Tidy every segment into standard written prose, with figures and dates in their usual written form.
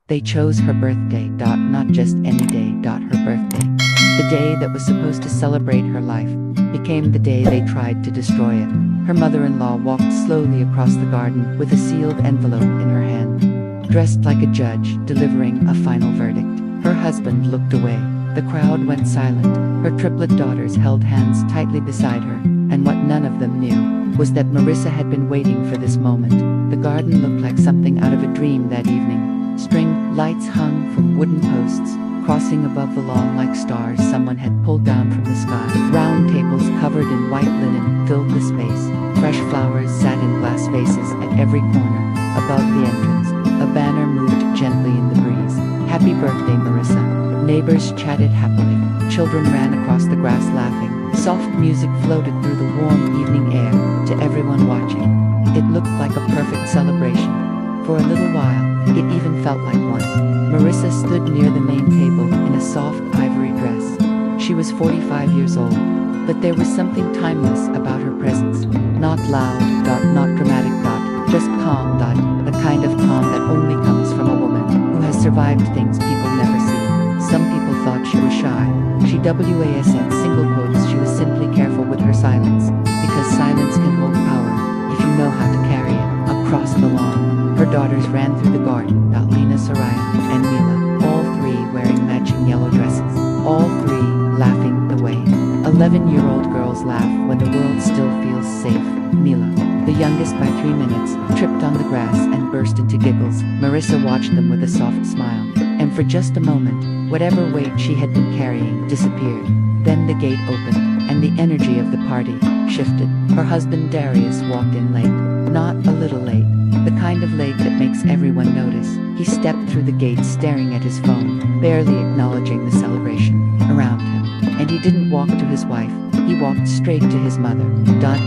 They chose her birthday. Not just any day. Her birthday. The day that was supposed to celebrate her life became the day they tried to destroy it. Her mother-in-law walked slowly across the garden with a sealed envelope in her hand, dressed like a judge delivering a final verdict. Her husband looked away. The crowd went silent. Her triplet daughters held hands tightly beside her, and what none of them knew was that Marissa had been waiting for this moment. The garden looked like something out of a dream that evening. String lights hung from wooden posts, crossing above the lawn like stars someone had pulled down from the sky. Round tables covered in white linen filled the space. Fresh flowers sat in glass vases at every corner. Above the entrance, a banner moved gently in the breeze. Happy birthday, Marissa. Neighbors chatted happily. Children ran across the grass laughing. Soft music floated through the warm evening air to everyone watching. It looked like a perfect celebration. For a little while, it even felt like one. Marissa stood near the main table in a soft ivory dress. She was 45 years old, but there was something timeless about her presence. Not loud, not dramatic, just calm, the kind of calm that only comes from a woman who has survived things people never see. Some people thought she was shy. She wasn't single quotes. She was simply careful with her silence, because silence can hold power if you know how to carry it. Across the lawn, her daughters ran through the garden. Lena, Soraya, and Mila, all three wearing matching yellow dresses, all three laughing the way 11-year-old girls laugh when the world still feels safe. Mila, the youngest by 3 minutes, tripped on the grass and burst into giggles. Marissa watched them with a soft smile, and for just a moment, whatever weight she had been carrying disappeared. Then the gate opened, and the energy of the party shifted. Her husband Darius walked in late, not a little late, the kind of late that makes everyone notice. He stepped through the gate staring at his phone, barely acknowledging the celebration around him. And he didn't walk to his wife, he walked straight to his mother.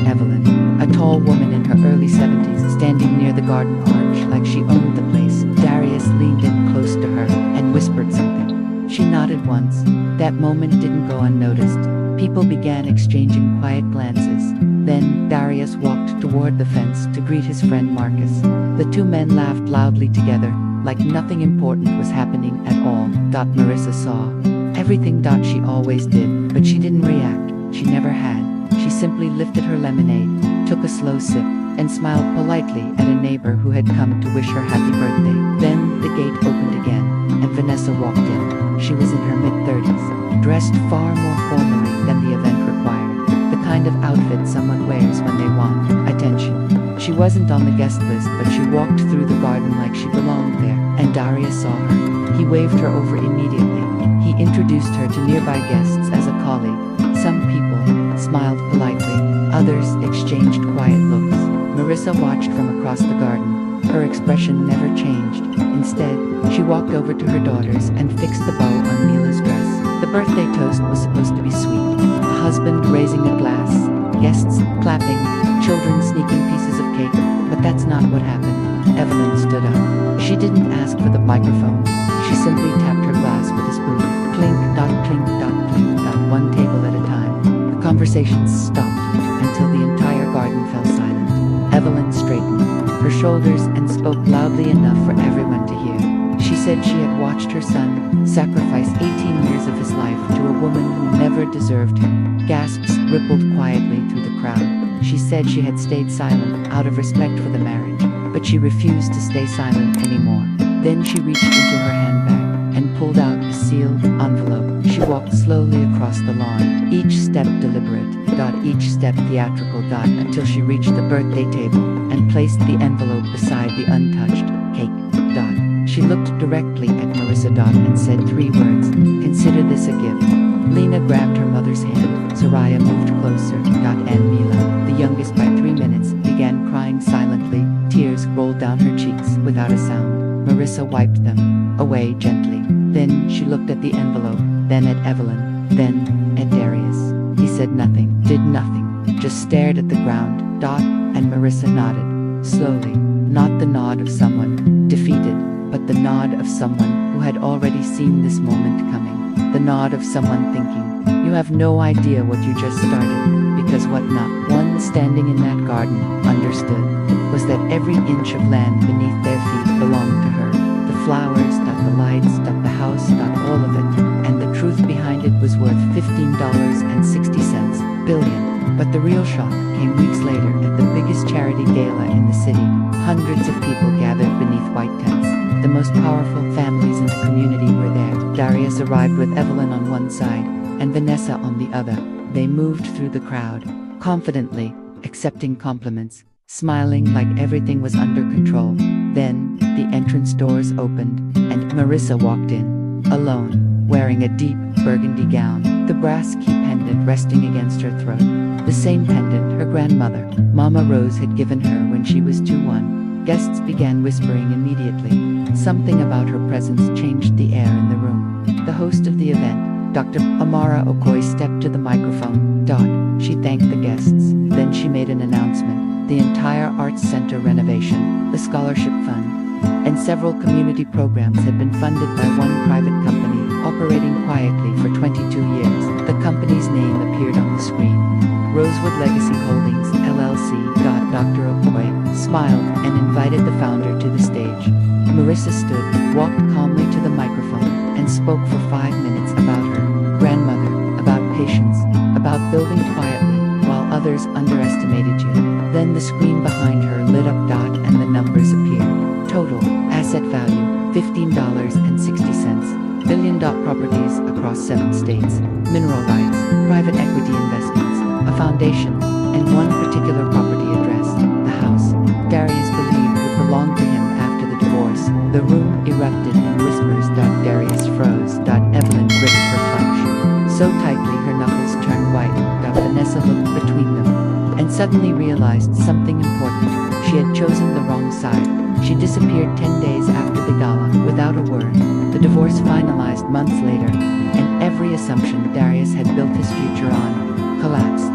Evelyn, a tall woman in her early 70s, standing near the garden arch like she owned the place. Darius leaned in close to her and whispered something. She nodded once. That moment didn't go unnoticed. People began exchanging quiet glances. Then Darius walked toward the fence to greet his friend Marcus. The two men laughed loudly together, like nothing important was happening at all. Marissa saw everything. She always did, but she didn't react. She never had. She simply lifted her lemonade, took a slow sip, and smiled politely at a neighbor who had come to wish her happy birthday. Then the gate opened again, and Vanessa walked in. She was in her mid-30s, dressed far more formally than the event required. The kind of outfit someone wears when they want attention. She wasn't on the guest list, but she walked through the garden like she belonged there, and Darius saw her. He waved her over immediately. He introduced her to nearby guests as a colleague. Some people smiled politely, others exchanged quiet looks. Marissa watched from across the garden. Her expression never changed. Instead, she walked over to her daughters and fixed the bow on Mila's dress. The birthday toast was supposed to be sweet. A husband raising a glass, guests clapping, children sneaking pieces of cake, but that's not what happened. Evelyn stood up. She didn't ask for the microphone. She simply tapped her glass with a spoon. Clink, clink, clink, one table at a time. The conversations stopped until the entire garden fell silent. Evelyn straightened her shoulders and spoke loudly enough for everyone to hear. She said she had watched her son sacrifice 18 years of his life to a woman who never deserved him. Gasps rippled quietly through the crowd. She said she had stayed silent out of respect for the marriage, but she refused to stay silent anymore. Then she reached into her handbag and pulled out a sealed envelope. She walked slowly across the lawn, each step deliberate, each step theatrical, until she reached the birthday table and placed the envelope beside the untouched cake. She looked directly at Marissa and said 3 words: "Consider this a gift." Lena grabbed her mother's hand. Soraya moved closer, and Mila, the youngest by 3 minutes, began crying silently. Tears rolled down her cheeks without a sound. Marissa wiped them away gently. Then she looked at the envelope, then at Evelyn, then at Darius. He said nothing, did nothing, just stared at the ground. And Marissa nodded, slowly, not the nod of someone defeated, but the nod of someone who had already seen this moment coming. The nod of someone thinking, "You have no idea what you just started," because what not one standing in that garden understood was that every inch of land beneath their feet belonged to her. The flowers, lights, the house, all of it. And the truth behind it was worth $15.60 billion. But the real shock came weeks later at the biggest charity gala in the city. Hundreds of people gathered beneath white tents. The most powerful families in the community were there. Darius arrived with Evelyn on one side and Vanessa on the other. They moved through the crowd, confidently, accepting compliments, smiling like everything was under control. Then, the entrance doors opened, and Marissa walked in, alone, wearing a deep, burgundy gown, the brass key pendant resting against her throat. The same pendant her grandmother, Mama Rose, had given her when she was 21. Guests began whispering immediately. Something about her presence changed the air in the room. The host of the event, Dr. Amara Okoye, stepped to the microphone. She thanked the guests. Then she made an announcement. The entire Arts Center renovation, the scholarship fund, and several community programs had been funded by one private company, operating quietly for 22 years. The company's name appeared on the screen. Rosewood Legacy Holdings, LLC. Dr. Okoye smiled and invited the founder to the stage. Marissa stood, walked calmly to the microphone, and spoke for 5 minutes about her grandmother, about patience, about building quietly while others underestimated you. Then the screen behind her lit up, and the numbers appeared. Total asset value, $15.60 billion. Properties across 7 states, mineral rights, private equity investments, a foundation, and one particular property address, the house Darius believed would belong to him after the divorce. The room erupted in whispers. Darius froze. Evelyn gripped her clutch so tightly her knuckles turned white. Vanessa looked between them and suddenly realized something important. She had chosen the wrong side. She disappeared 10 days after the gala, without a word. The divorce finalized months later, and every assumption Darius had built his future on collapsed.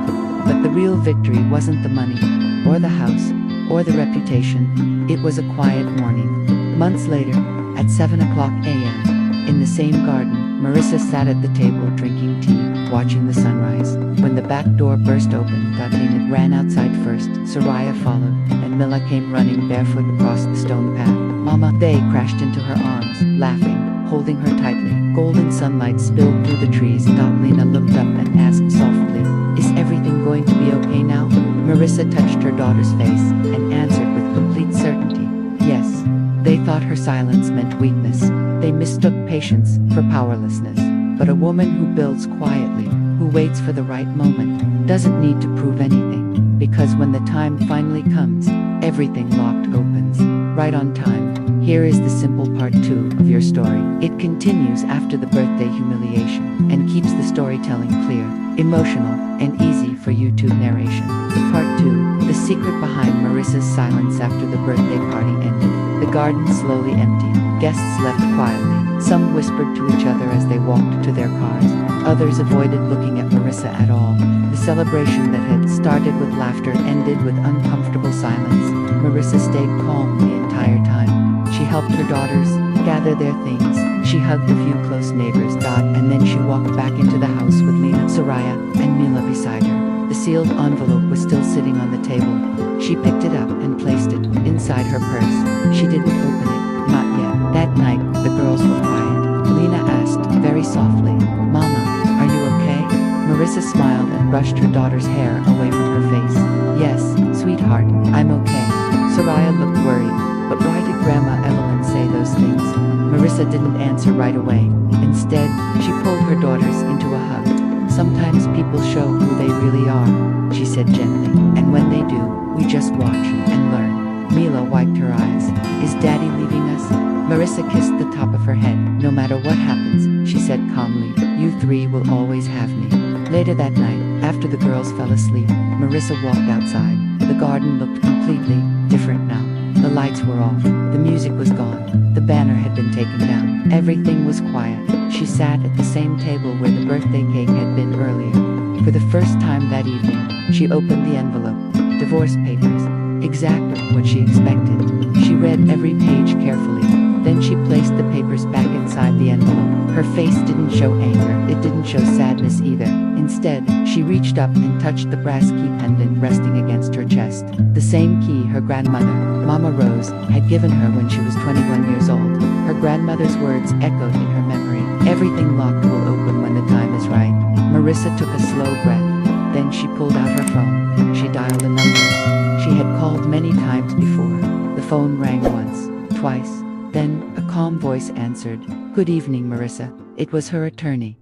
But the real victory wasn't the money, or the house, or the reputation. It was a quiet morning. Months later, at 7:00 a.m., in the same garden, Marissa sat at the table drinking tea, watching the sunrise. When the back door burst open, Lena ran outside first, Soraya followed, and Mila came running barefoot across the stone path. Mama, they crashed into her arms, laughing, holding her tightly. Golden sunlight spilled through the trees. Lena looked up and asked softly, "Is everything going to be okay now?" Marissa touched her daughter's face and answered with complete certainty, "Yes." They thought her silence meant weakness. They mistook patience for powerlessness. But a woman who builds quietly, who waits for the right moment, doesn't need to prove anything. Because when the time finally comes, everything locked opens. Right on time. Here is the simple part 2 of your story. It continues after the birthday humiliation and keeps the storytelling clear, emotional, and easy for YouTube narration. Part 2. The secret behind Marissa's silence after the birthday party ended. The garden slowly emptied. Guests left quietly. Some whispered to each other as they walked to their cars. Others avoided looking at Marissa at all. The celebration that had started with laughter ended with uncomfortable silence. Marissa stayed calm the entire time. She helped her daughters gather their things. She hugged a few close neighbors. And then she walked back into the house with Lena, Soraya, and Mila beside her. The sealed envelope was still sitting on the table. She picked it up and placed it inside her purse. She didn't open it, not yet. That night, the girls were quiet. Lena asked, very softly, "Mama, are you okay?" Marissa smiled and brushed her daughter's hair away from her face. "Yes, sweetheart, I'm okay." Soraya looked worried. "But why did Grandma Evelyn say those things?" Marissa didn't answer right away. Instead, she pulled her daughters into a hug. "Sometimes people show who they really are," she said gently. "And when they do, we just watch and learn." Mila wiped her eyes. "Is Daddy leaving us?" Marissa kissed the top of her head. "No matter what happens," she said calmly, "you 3 will always have me." Later that night, after the girls fell asleep, Marissa walked outside. The garden looked completely different now. The lights were off. The music was gone. The banner had been taken down. Everything was quiet. She sat at the same table where the birthday cake had been earlier. For the first time that evening, she opened the envelope. Divorce papers. Exactly what she expected. She read every page carefully. Then she placed the papers back inside the envelope. Her face didn't show anger. It didn't show sadness either. Instead, she reached up and touched the brass key pendant resting against her chest. The same key her grandmother, Mama Rose, had given her when she was 21 years old. Her grandmother's words echoed in her memory. Everything locked will open when the time is right. Marissa took a slow breath. Then she pulled out her phone. She dialed a number she had called many times before. The phone rang once, twice. Then a calm voice answered. "Good evening, Marissa." It was her attorney.